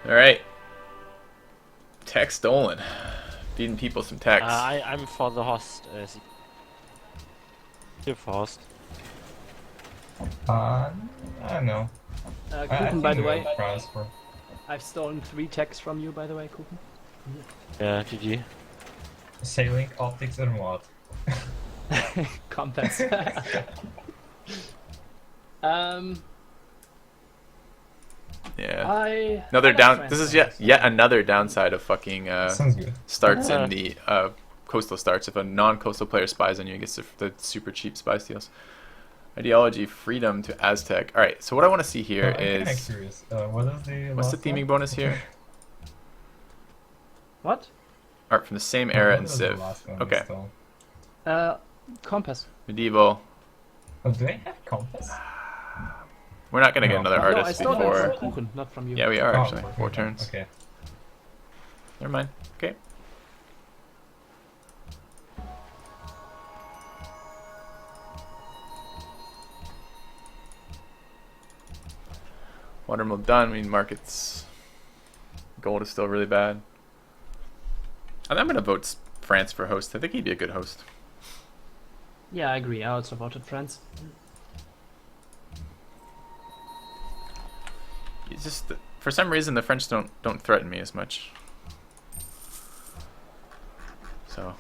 Alright. Tech stolen. Feeding people some techs. I'm for the host. Here for host. I don't know. I Kuchen, by think the we'll way, transfer. I've stolen 3 texts from you, by the way, Kuchen. Yeah, GG. Sailing optics and what? Compass. Yeah. I like This is France yet another downside of fucking Sounds good. starts in the coastal starts. If a non-coastal player spies on you, he gets the super cheap spy steals. Ideology, freedom to Aztec. All right. So what I want to see here I'm kind of is curious. What is the what's the last theming one? bonus here? What? Art from the same era What in was the Civ. last one we Okay. stole? Compass. Medieval. Oh, do they have compass? We're not gonna get No. another No, I artist stole before. it from Kuchen, not from you. Yeah, we are Oh, actually. 4 okay. turns. Okay. Never mind. Okay. Watermill done. I mean, markets. Gold is still really bad. I'm gonna vote France for host. I think he'd be a good host. Yeah, I agree. I also voted France. It's just for some reason the French don't threaten me as much. So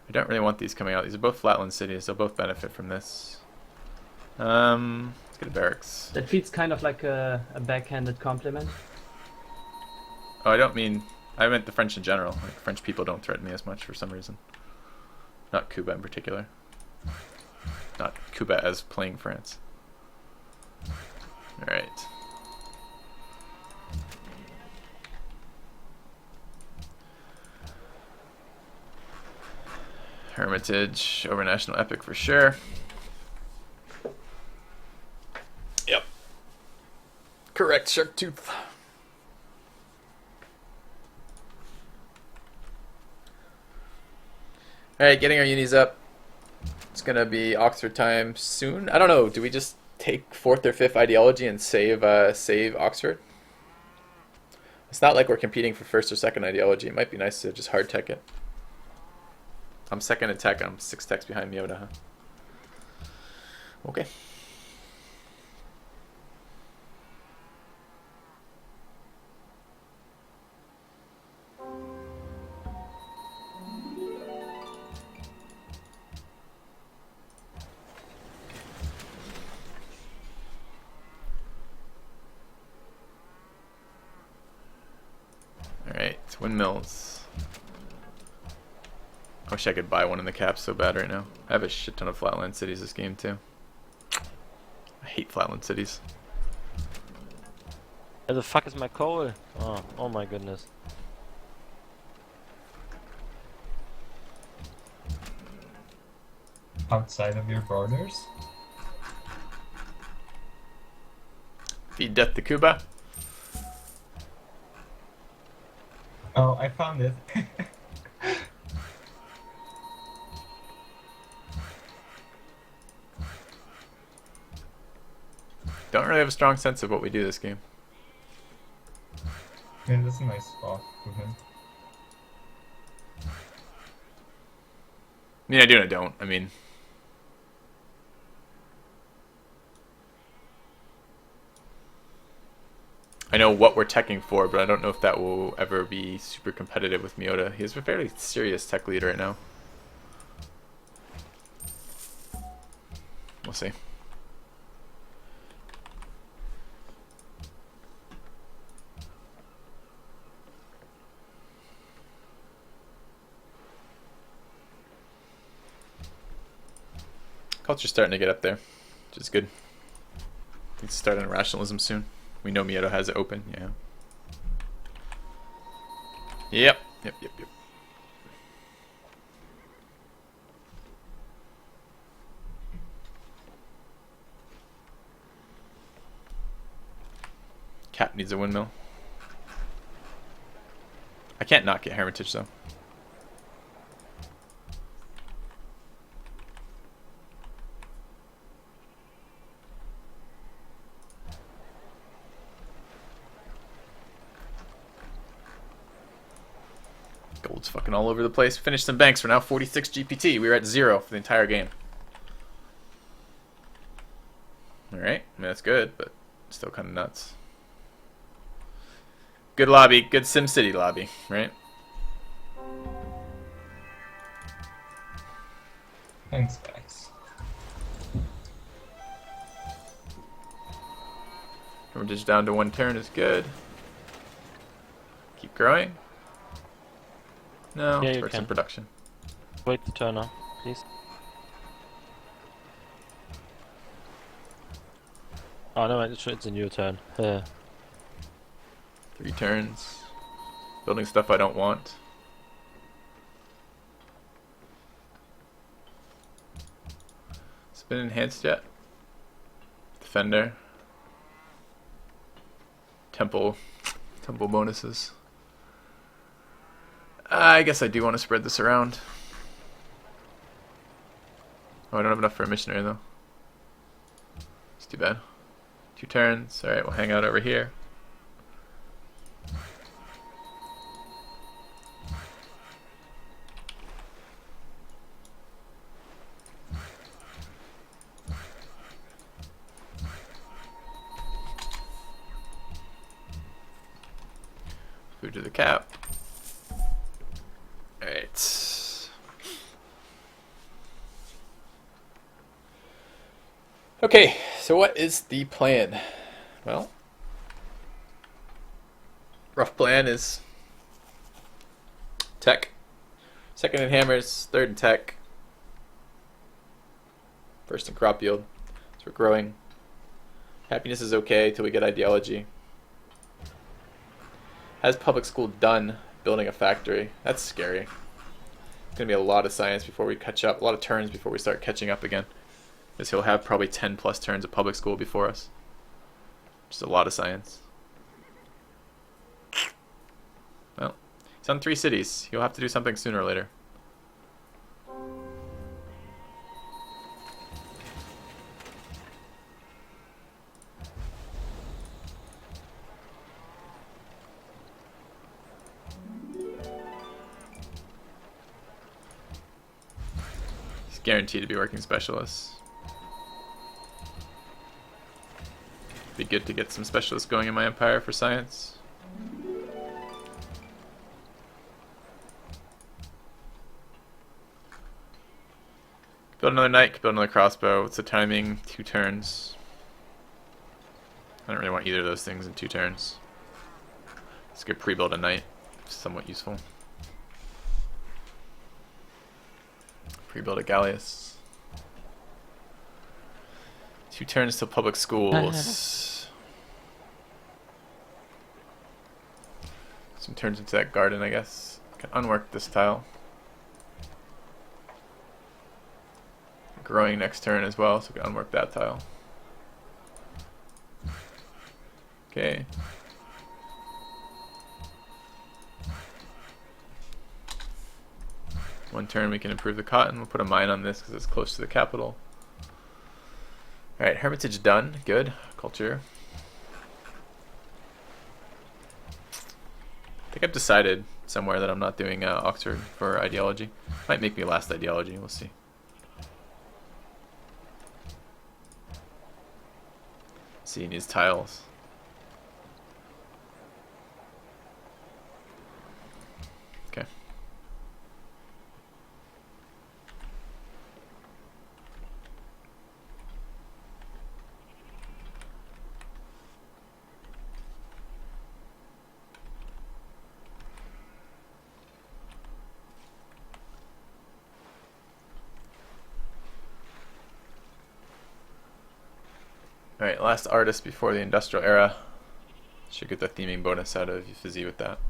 I don't really want these coming out. These are both flatland cities. They'll both benefit from this. Let's get a barracks. That feels kind of like a backhanded compliment. Oh, I meant the French in general. Like, French people don't threaten me as much for some reason. Not Cuba in particular. Not Cuba as playing France. Alright. Hermitage over National Epic for sure. Yep. Correct, Sharktooth. Alright, getting our unis up. It's gonna be Oxford time soon. I don't know, do we just take 4th or 5th ideology and save Oxford? It's not like we're competing for 1st or 2nd ideology. It might be nice to just hard tech it. I'm 2nd in tech. I'm 6 techs behind Meota, huh? Okay. Alright, windmills. I wish I could buy one in the cap so bad right now. I have a shit ton of flatland cities this game too. I hate flatland cities. Where the fuck is my coal? Oh my goodness. Outside of your borders? Feed death to Cuba. Oh, I found it. Don't really have a strong sense of what we do this game. Yeah, that's a nice spot for him. I mean, I do and I don't. I mean, I know what we're teching for, but I don't know if that will ever be super competitive with Meota. He's a fairly serious tech lead right now. We'll see. Culture's starting to get up there, which is good. Needs to start on rationalism soon. We know Meota has it open, yeah. Yep. Cap needs a windmill. I can't not get Hermitage though. Gold's fucking all over the place. Finished some banks. We're now 46 GPT. We were at 0 for the entire game. Alright, I mean, that's good, but still kind of nuts. Good lobby, good SimCity lobby, right? Thanks, guys. Hermitage down to 1 turn is good. Keep growing. No, Yeah, let's you work some can. production. Wait the turn now, please. Oh no, it's a new turn. 3 turns. Building stuff I don't want. It's been enhanced yet? Defender. Temple bonuses. I guess I do want to spread this around. Oh, I don't have enough for a missionary though. It's too bad. 2 turns. Alright, we'll hang out over here. Food to the cap. Alright. Okay, so what is the plan? Well, rough plan is tech, second in hammers, third in tech, first in crop yield. So we're growing. Happiness is okay till we get ideology. Has public school done building a factory? That's scary. It's gonna be a lot of science before we catch up, a lot of turns before we start catching up again. Because he'll have probably 10 plus turns of public school before us. Just a lot of science. Well, he's on 3 cities. He'll have to do something sooner or later. He's guaranteed to be working specialists. Be good to get some specialists going in my empire for science. Build another knight, build another crossbow. What's the timing? 2 turns. I don't really want either of those things in 2 turns. Let's go pre-build a knight. Somewhat useful. Pre-build a Gallius. 2 turns to public schools. Some turns into that garden, I guess. Can unwork this tile. Growing next turn as well, so we can unwork that tile. Okay. One turn we can improve the cotton. We'll put a mine on this because it's close to the capital. Alright, Hermitage done. Good. Culture. I think I've decided somewhere that I'm not doing Oxford for ideology. Might make me last ideology. We'll see. See, he needs tiles. Okay. Alright, last artist before the industrial era. Should get the theming bonus out of Fizzy with that.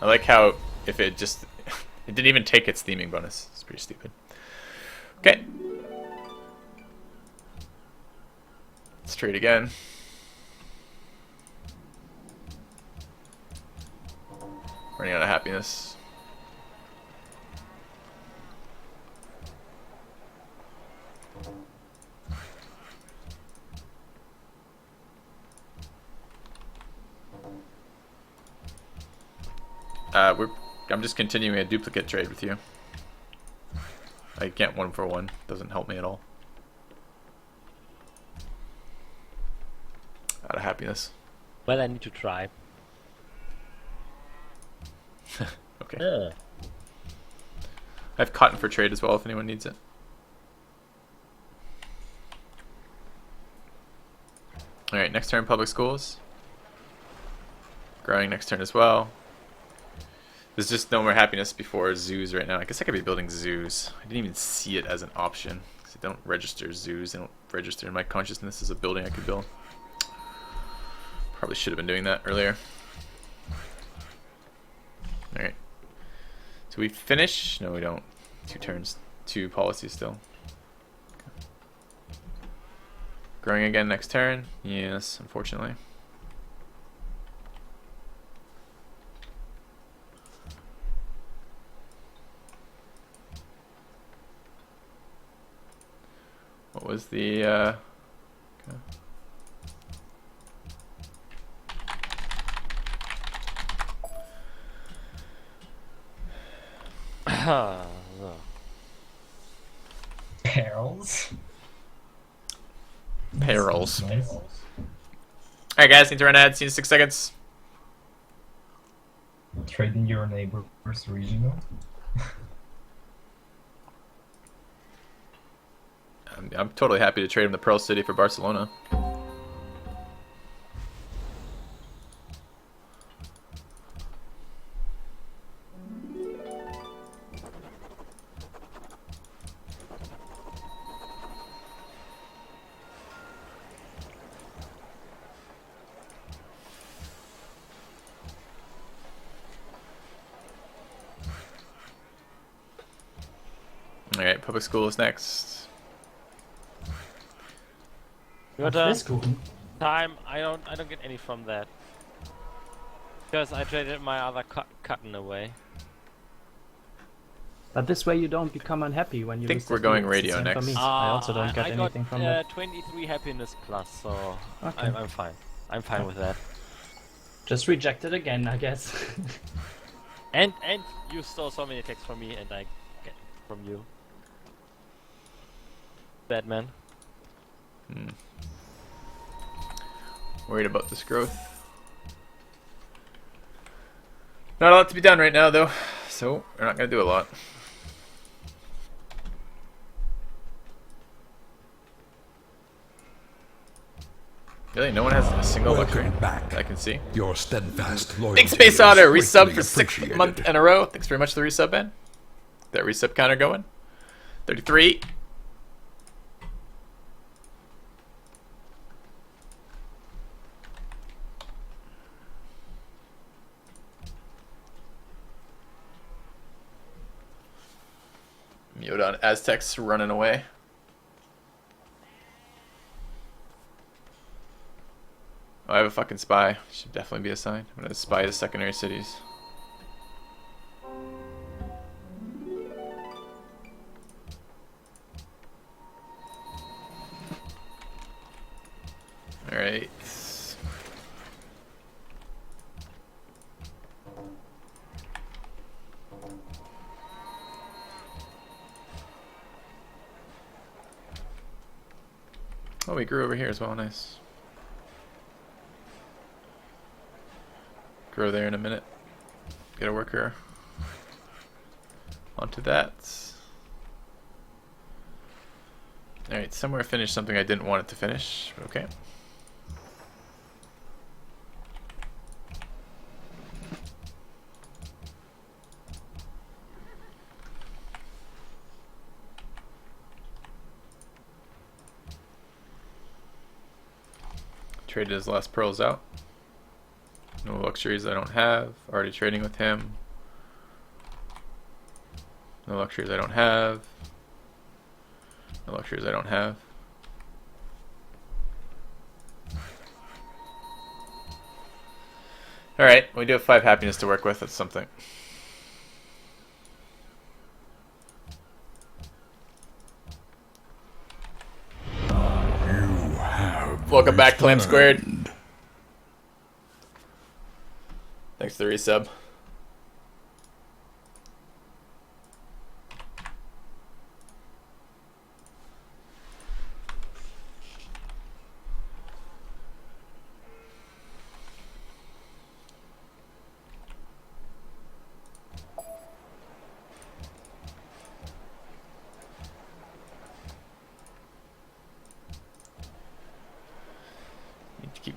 I like how if it just it didn't even take its theming bonus. It's pretty stupid. Okay. Let's trade again. Running out of happiness. I'm just continuing a duplicate trade with you. I can't 1-for-1. Doesn't help me at all. Out of happiness. Well, I need to try. Okay. Yeah. I have cotton for trade as well if anyone needs it. Alright, next turn public schools. Growing next turn as well. There's just no more happiness before zoos right now. I guess I could be building zoos. I didn't even see it as an option. Because I don't register zoos. They don't register in my consciousness as a building I could build. Probably should have been doing that earlier. Alright. So we finish? No, we don't. 2 turns. 2 policies still. Okay. Growing again next turn? Yes, unfortunately. What was the okay. Perils. Perils. Nice. Alright guys, need to run ahead. See you in 6 seconds. Trading your neighbor's regional. I'm totally happy to trade him the Pearl City for Barcelona. Alright, public school is next. But Festkuchen. time, I don't get any from that. Because I traded my other cotton away. But this way you don't become unhappy when you Think lose we're the going field. It's the radio same for next. me. I also don't get I anything got, from that. 23 happiness plus, so Okay. I'm fine. I'm fine with that. Just reject it again, I guess. And you stole so many attacks from me, and I get from you. Bad man. Worried about this growth. Not a lot to be done right now though, so we're not gonna do a lot. Really, no one has a single luxury back. that I can see. Your steadfast loyalty. Thanks, Space is Otter. greatly Resub for 6th appreciated. month in a row. Thanks very much for the resub, man. That resub counter going. 33. Meota and Aztecs running away. Oh, I have a fucking spy. Should definitely be assigned. I'm gonna spy the secondary cities. Alright. Oh, we grew over here as well. Nice. Grow there in a minute. Get a worker onto that. Alright, somewhere finished something I didn't want it to finish. Okay. Traded his last pearls out. No luxuries I don't have. Already trading with him. No luxuries I don't have. No luxuries I don't have. Alright, we do have 5 happiness to work with. That's something. You have Welcome back, Clam Squared. returned. Thanks for the resub.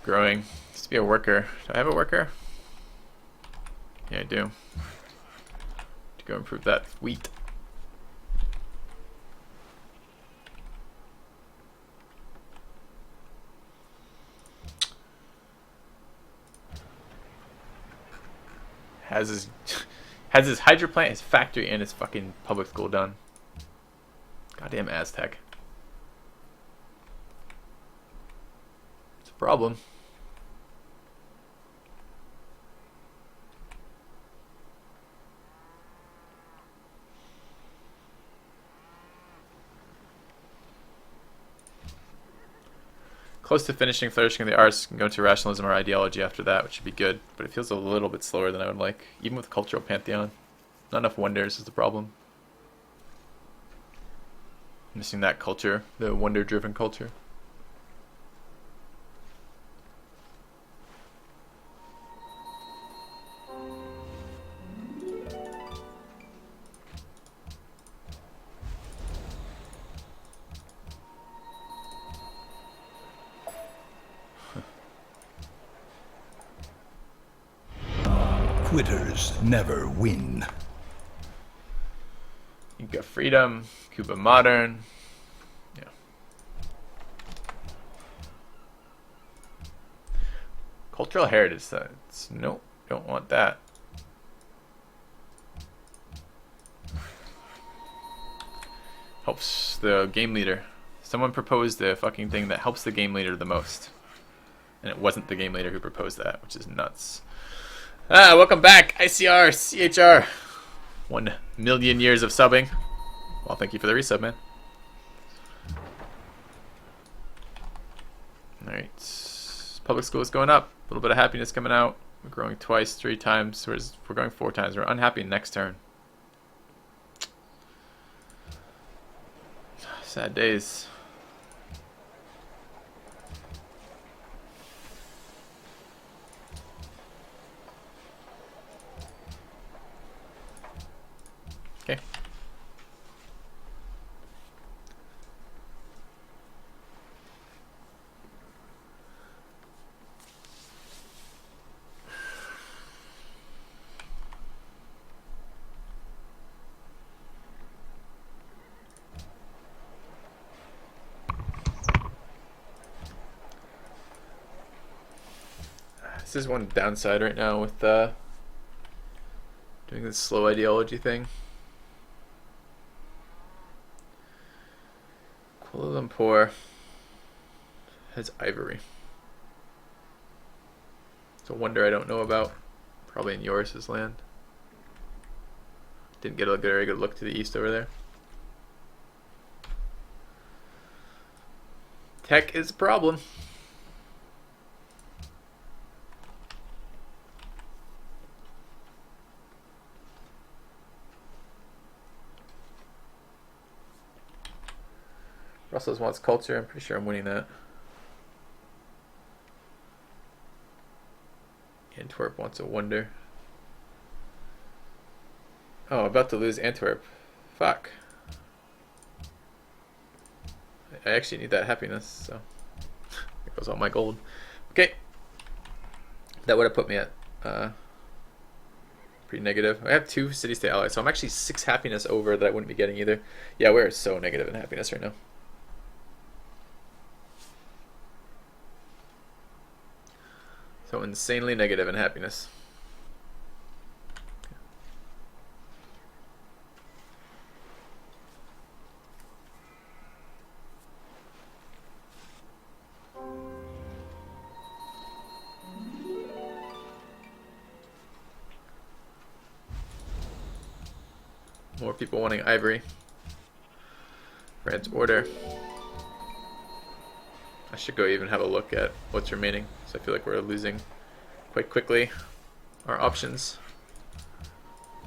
growing. Used to be a worker. Do I have a worker? Yeah, I do. To go improve that wheat. Has his has his hydro plant, his factory, and his fucking public school done. Goddamn Aztec. It's a problem. Close to finishing Flourishing the Arts, can go to Rationalism or Ideology after that, which should be good, but it feels a little bit slower than I would like, even with Cultural Pantheon. Not enough wonders is the problem. Missing that culture, the wonder-driven culture. Quitters never win. Inca Freedom, Cuba Modern. Yeah. Cultural Heritage. Nope, don't want that. Helps the game leader. Someone proposed the fucking thing that helps the game leader the most. And it wasn't the game leader who proposed that, which is nuts. Welcome back, ICR, CHR. 1 million years of subbing. Well, thank you for the resub, man. Alright. Public school is going up. A little bit of happiness coming out. We're growing twice, 3 times. We're going 4 times. We're unhappy next turn. Sad days. Okay. This is one downside right now with doing this slow ideology thing. Kuala Lumpur has ivory. It's a wonder I don't know about. Probably in Yoruus' land. Didn't get a very good look to the east over there. Tech is a problem. Brussels wants culture. I'm pretty sure I'm winning that. Antwerp wants a wonder. Oh, about to lose Antwerp. Fuck. I actually need that happiness, so there goes all my gold. Okay. That would have put me at pretty negative. I have 2 city-state allies, so I'm actually 6 happiness over that I wouldn't be getting either. Yeah, we're so negative in happiness right now. So insanely negative in happiness. More people wanting ivory. France order. I should go even have a look at what's remaining. So I feel like we're losing quite quickly our options.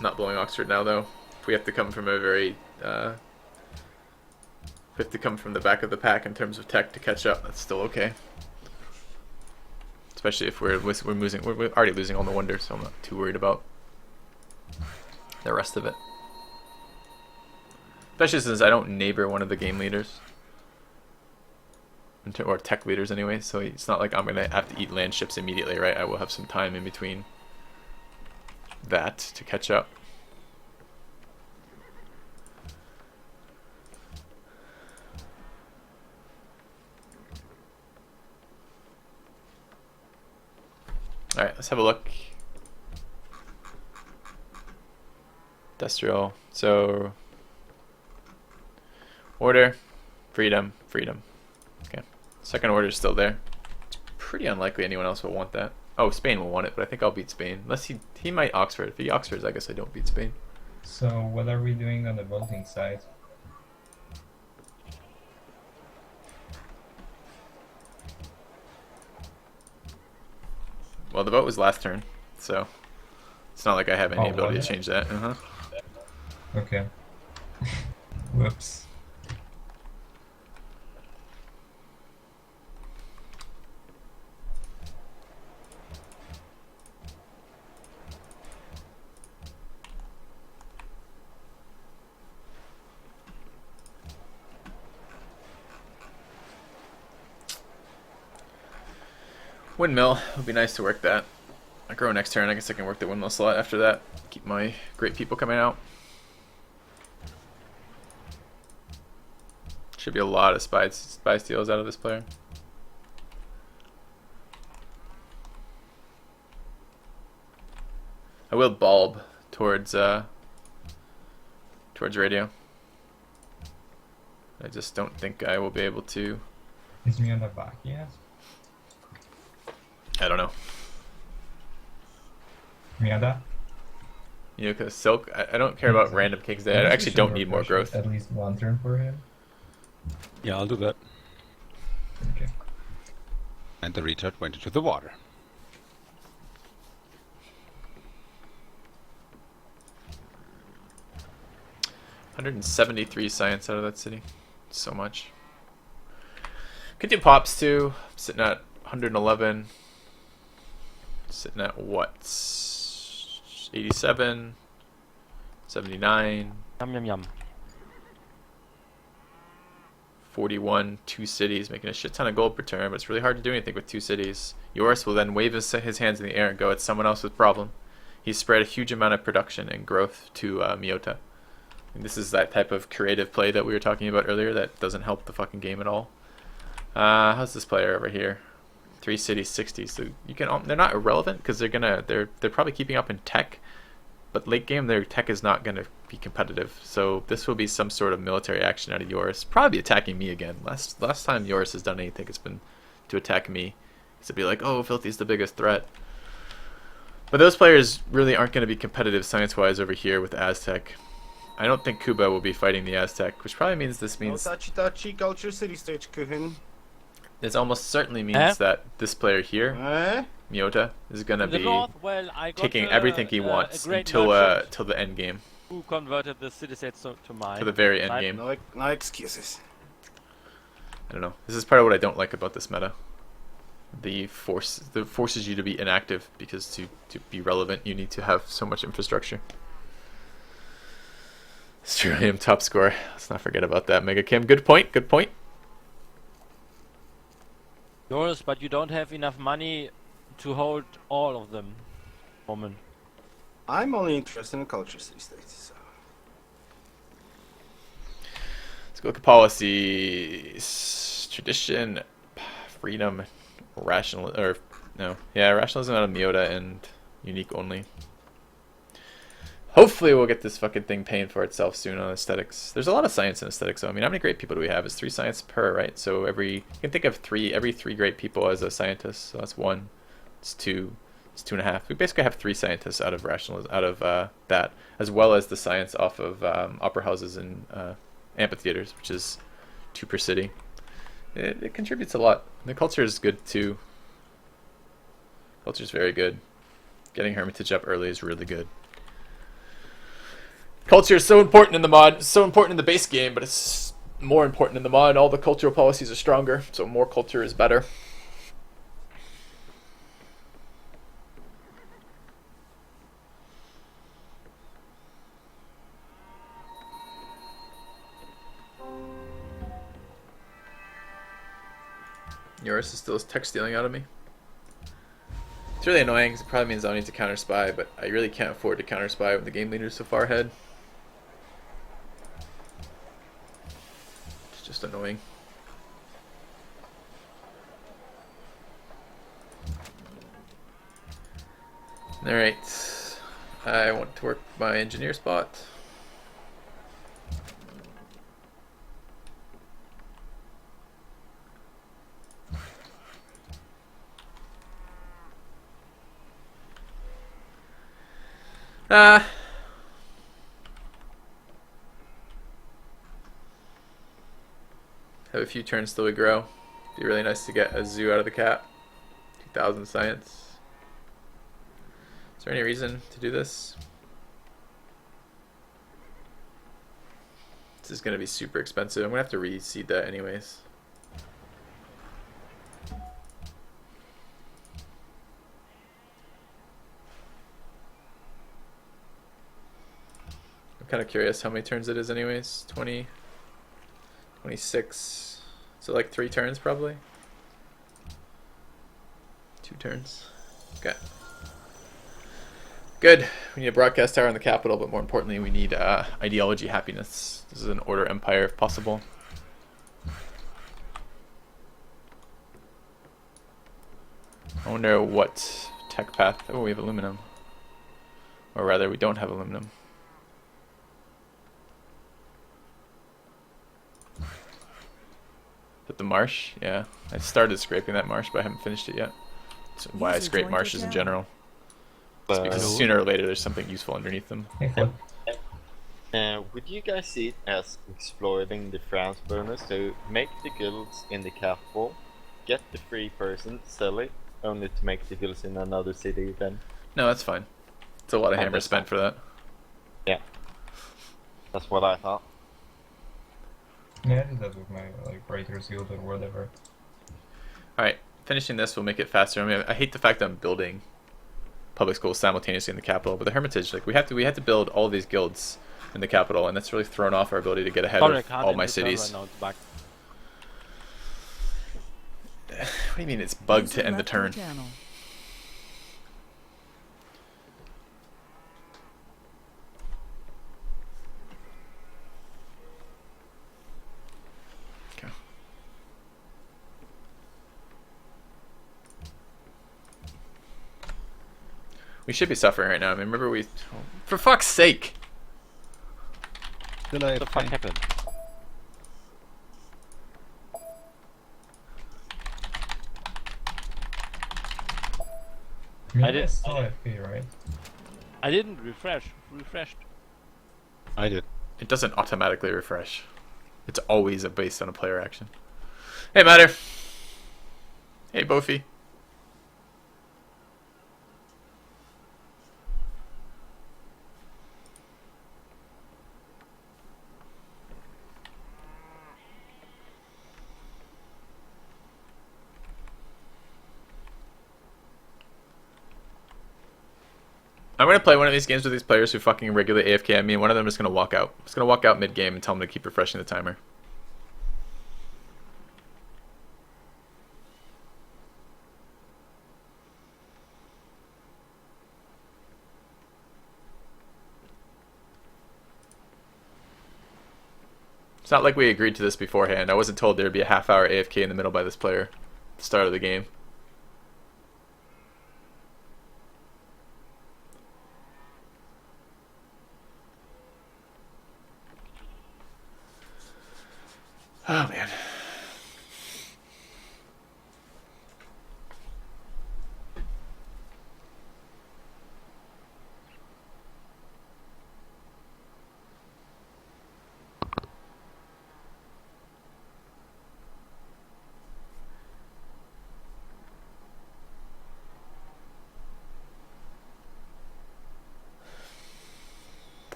Not blowing Oxford now though. If we have to come from a very if we have to come from the back of the pack in terms of tech to catch up, that's still okay. Especially if we're already losing all the wonders, so I'm not too worried about the rest of it. Especially since I don't neighbor one of the game leaders. or tech leaders anyway. So it's not like I'm gonna have to eat land ships immediately, right? I will have some time in between that to catch up. All right, let's have a look. Industrial. So order, freedom, freedom. Okay. Second order is still there. It's pretty unlikely anyone else will want that. Oh, Spain will want it, but I think I'll beat Spain. Unless he might Oxford. If he Oxfords, I guess I don't beat Spain. So what are we doing on the voting side? Well, the vote was last turn, so it's not like I have any ability to was it? change that. Okay. Whoops. Windmill would be nice to work that. I grow next turn. I guess I can work the windmill slot after that. Keep my great people coming out. Should be a lot of spy steals out of this player. I will bulb towards radio. I just don't think I will be able to. Is me on the back yet? I don't know. Miada? You know, because Silk, I don't care about random kings. They I actually don't need more growth. At least one turn for him. Yeah, I'll do that. Okay. And the retard went into the water. $173 science out of that city. So much. Could do pops too. I'm sitting at 111. Sitting at what? 87, 79, Yum yum yum. 41, 2 cities, making a shit ton of gold per turn, but it's really hard to do anything with 2 cities. Yoruus will then wave his hands in the air and go, it's someone else's problem. He's spread a huge amount of production and growth to Meota. And this is that type of creative play that we were talking about earlier that doesn't help the fucking game at all. How's this player over here? 3 cities, 60. So you can. They're not irrelevant because they're probably keeping up in tech, but late game their tech is not gonna be competitive. So this will be some sort of military action out of Yoruus. Probably attacking me again. Last time Yoruus has done anything, it's been to attack me. To be like, oh, Filthy's the biggest threat. But those players really aren't going to be competitive science-wise over here with Aztec. I don't think Cuba will be fighting the Aztec, which probably means this means. Touchy culture city stage, Kuhin. This almost certainly means that this player here, Meota, is going to In the be north, well, I got taking everything he wants a great till merchant till the end game, who converted the city states to mine. to the very end Right. game. No excuses. I don't know. This is part of what I don't like about this meta. The forces you to be inactive because to be relevant you need to have so much infrastructure. Australian top score. Let's not forget about that. Mega Kim. Good point. Good point. Yours, but you don't have enough money to hold all of them. Woman. I'm only interested in culture city states. So. Let's go look at policies. Tradition, freedom, rationalism out of Meota and unique only. Hopefully we'll get this fucking thing paying for itself soon on aesthetics. There's a lot of science in aesthetics, though. I mean, how many great people do we have? It's 3 science per, right? So you can think of every 3 great people as a scientist. So that's 1. It's 2. It's 2.5. We basically have 3 scientists out of rationalism, out of that, as well as the science off of opera houses and amphitheaters, which is 2 per city. It contributes a lot. The culture is good too. Culture's very good. Getting Hermitage up early is really good. Culture is so important in the mod, so important in the base game, but it's more important in the mod. All the cultural policies are stronger, so more culture is better. Yoruus is still tech stealing out of me. It's really annoying because it probably means I'll need to counter spy, but I really can't afford to counter spy when the game leader is so far ahead. It's just annoying. Alright. I want to work my engineer spot. Have a few turns till we grow. Be really nice to get a zoo out of the cap. 2000 science. Is there any reason to do this? This is going to be super expensive. I'm going to have to reseed that anyways. I'm kind of curious how many turns it is anyways. 20, 26. So like 3 turns probably. 2 turns. Okay. Good. We need a broadcast tower in the capital, but more importantly, we need ideology happiness. This is an order empire if possible. I wonder what tech path. Oh, we have aluminum. Or rather, we don't have aluminum. But the marsh, yeah. I started scraping that marsh, but I haven't finished it yet. That's why I scrape marshes in general. It's because sooner or later there's something useful underneath them. Hey, Flip. Would you guys see it as exploiting the France bonus to make the guilds in the capital, get the free person, sell it, only to make the guilds in another city then? No, that's fine. It's a lot of hammer spent for that. Yeah. That's what I thought. Yeah, I did that with my like Writer's Guild or whatever. Alright, finishing this will make it faster. I mean, I hate the fact that I'm building public schools simultaneously in the capital, but the Hermitage, like we have to build all of these guilds in the capital, and that's really thrown off our ability to get ahead Sorry, I of can't all end my the turn cities. right now, it's back. What do you mean it's bugged to end the turn? Okay. We should be suffering right now. I mean, remember we... For fuck's sake! Still What the fuck AFK. happened? I did- still FP, right? I didn't refresh. Refreshed. I did. It doesn't automatically refresh. It's always based on a player action. Hey, Matter. Hey, Bofi. I'm gonna play one of these games with these players who fucking regularly AFK at me, and one of them is gonna walk out. Just gonna walk out mid-game and tell them to keep refreshing the timer. It's not like we agreed to this beforehand. I wasn't told there'd be a half-hour AFK in the middle by this player at the start of the game. Oh, man.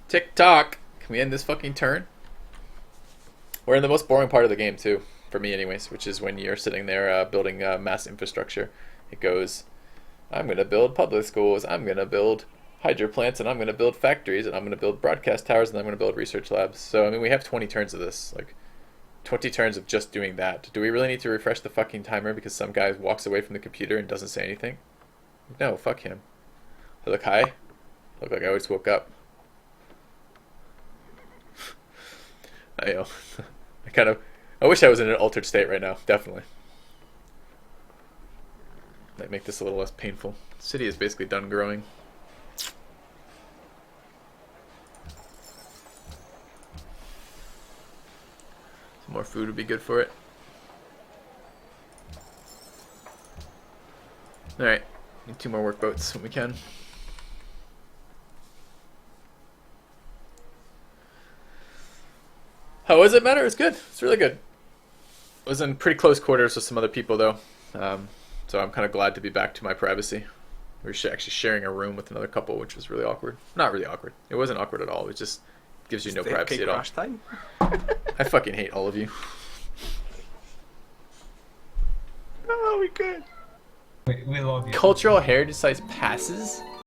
Tick-tock. Can we end this fucking turn? We're in the most boring part of the game, too. For me, anyways. Which is when you're sitting there building mass infrastructure. It goes, I'm going to build public schools. I'm going to build hydro plants. And I'm going to build factories. And I'm going to build broadcast towers. And I'm going to build research labs. So, I mean, we have 20 turns of this. Like, 20 turns of just doing that. Do we really need to refresh the fucking timer because some guy walks away from the computer and doesn't say anything? No, fuck him. I look high. Look like I always woke up. I know. I wish I was in an altered state right now. Definitely. Might make this a little less painful. The city is basically done growing. Some more food would be good for it. Alright. Need 2 more workboats when we can. How was it, Matter? It's good. It's really good. I was in pretty close quarters with some other people, though. So I'm kind of glad to be back to my privacy. We were actually sharing a room with another couple, which was really awkward. Not really awkward. It wasn't awkward at all. It just gives you no privacy at all. Time? I fucking hate all of you. Oh, we good. We love you. Cultural heritage sites passes?